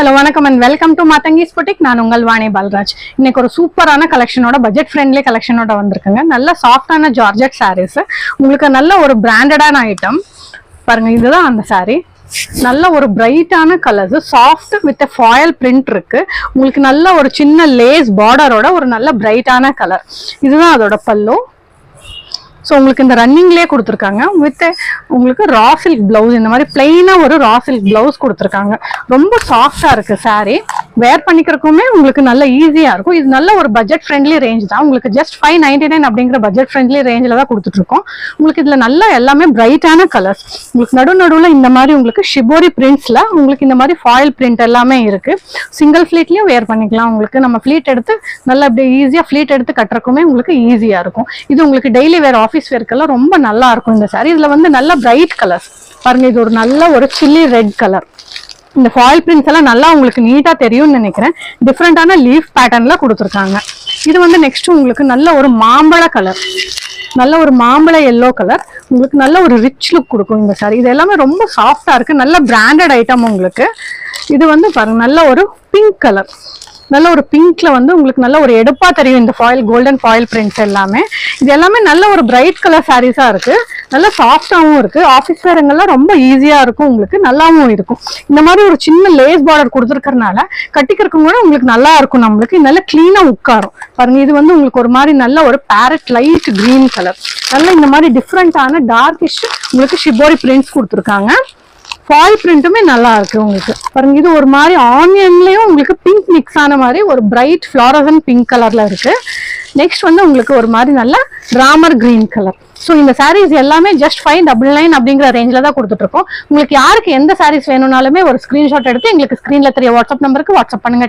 Hello, welcome and welcome to Matangi's Boutique. நான் உங்கள் வாணி பால்ராஜ். இன்னைக்கு ஒரு சூப்பரான கலெக்ஷனோட பட்ஜெட் ஃப்ரெண்ட்லி கலெக்ஷனோட வந்திருக்குங்க. நல்ல சாஃப்டான ஜார்ஜெட் சாரீஸ். உங்களுக்கு நல்ல ஒரு பிராண்டடான ஐட்டம். பாருங்க, இதுதான் அந்த சாரீ. நல்ல ஒரு பிரைட்டான colours, soft with foil print இருக்கு. உங்களுக்கு நல்ல ஒரு சின்ன லேஸ் பார்டரோட ஒரு நல்ல பிரைட்டான கலர். இதுதான் அதோட பல்லு. ஸோ உங்களுக்கு இந்த ரன்னிங்லேயே கொடுத்துருக்காங்க வித் உங்களுக்கு ரா சில்க் பிளவுஸ். இந்த மாதிரி பிளெயினா ஒரு ரா சில்க் பிளவுஸ் கொடுத்துருக்காங்க. ரொம்ப சாஃப்டா இருக்கு சாரீ. வேர் பண்ணிக்கிறதுக்குமே உங்களுக்கு நல்ல ஈஸியா இருக்கும். இது நல்ல ஒரு பட்ஜெட் ஃப்ரெண்ட்லி ரேஞ்ச் தான். உங்களுக்கு ஜஸ்ட் 599 அப்படிங்கிற பட்ஜெட் ஃப்ரெண்ட்லி ரேஞ்சில் தான் கொடுத்துட்டு இருக்கோம். உங்களுக்கு இதுல நல்ல எல்லாமே பிரைட்டான கலர்ஸ். உங்களுக்கு நடுவில் இந்த மாதிரி உங்களுக்கு ஷிபோரி பிரிண்ட்ஸ்ல உங்களுக்கு இந்த மாதிரி ஃபாயில் பிரிண்ட் எல்லாமே இருக்கு. சிங்கிள் ஃபிளீட்லயும் வேர் பண்ணிக்கலாம். உங்களுக்கு நம்ம ஃபிளீட் எடுத்து நல்லா அப்படியே ஈஸியா ஃபிளீட் எடுத்து கட்டுறக்குமே உங்களுக்கு ஈஸியா இருக்கும். இது உங்களுக்கு டெய்லி வேர் ஆஃபீஸ் வேர்க்கெல்லாம் ரொம்ப நல்லா இருக்கும் இந்த சாரி. இதுல வந்து நல்ல பிரைட் கலர்ஸ் பாருங்க. இது ஒரு நல்ல ஒரு சில்லி ரெட் கலர். இந்த ஃபாயில் பிரிண்ட்ஸ் எல்லாம் நல்லா உங்களுக்கு நீட்டா தெரியும்னு நினைக்கிறேன். டிஃப்ரெண்டான லீஃப் பேட்டர்ன்ல கொடுத்துருக்காங்க. இது வந்து நெக்ஸ்ட் உங்களுக்கு நல்ல ஒரு மாம்பழ கலர், நல்ல ஒரு மாம்பழ எல்லோ கலர். உங்களுக்கு நல்ல ஒரு ரிச் லுக் கொடுக்கும் இந்த சாரி. இது எல்லாமே ரொம்ப சாஃப்டா இருக்கு. நல்ல பிராண்டட் ஐட்டம் உங்களுக்கு. இது வந்து பாருங்க நல்ல ஒரு பிங்க் கலர். நல்ல ஒரு பிங்க்ல வந்து உங்களுக்கு நல்ல ஒரு எடுப்பா தெரியும் இந்த ஃபாயில் கோல்டன் ஃபாயில் பிரிண்ட்ஸ் எல்லாமே. இது எல்லாமே நல்ல ஒரு பிரைட் கலர் சாரீஸா இருக்கு. நல்ல சாஃப்டாவும் இருக்கு. ஆஃபீஸ் வேர்ங்கெல்லாம் ரொம்ப ஈஸியா இருக்கும். உங்களுக்கு நல்லாவும் இருக்கும். இந்த மாதிரி ஒரு சின்ன லேஸ் பார்டர் கொடுத்துருக்கறனால கட்டிக்கிறதுக்கும் கூட உங்களுக்கு நல்லா இருக்கும். நம்மளுக்கு நல்ல கிளீனா உட்காரும் பாருங்க. இது வந்து உங்களுக்கு ஒரு மாதிரி நல்ல ஒரு பேரட் லைட் கிரீன் கலர். நல்ல இந்த மாதிரி டிஃப்ரெண்டான டார்க்கிஷ் உங்களுக்கு ஷிபோரி பிரிண்ட்ஸ் கொடுத்துருக்காங்க. ஃபாயில் பிரிண்ட்டுமே நல்லா இருக்கு உங்களுக்கு பாருங்க. இது ஒரு மாதிரி ஆனியன்லயும் உங்களுக்கு பிங்க் மிக்ஸ் ஆன மாதிரி ஒரு பிரைட் ஃப்ளாரசன்ட் பிங்க் கலர்ல இருக்கு. நெக்ஸ்ட் வந்து உங்களுக்கு ஒரு மாதிரி நல்ல ராமர் கிரீன் கலர். ஸோ இந்த சாரீஸ் எல்லாமே ஜஸ்ட் 599 அப்படிங்கிற ரேஞ்சில் தான் கொடுத்துட்டு இருக்கோம். உங்களுக்கு யாருக்கு எந்த சாரீஸ் வேணும்னாலுமே ஒரு ஸ்கிரீன்ஷாட் எடுத்து எங்களுக்கு ஸ்கிரீன்ல தெரிய வாட்ஸ்அப் நம்பருக்கு வாட்ஸ்அப் பண்ணுங்க.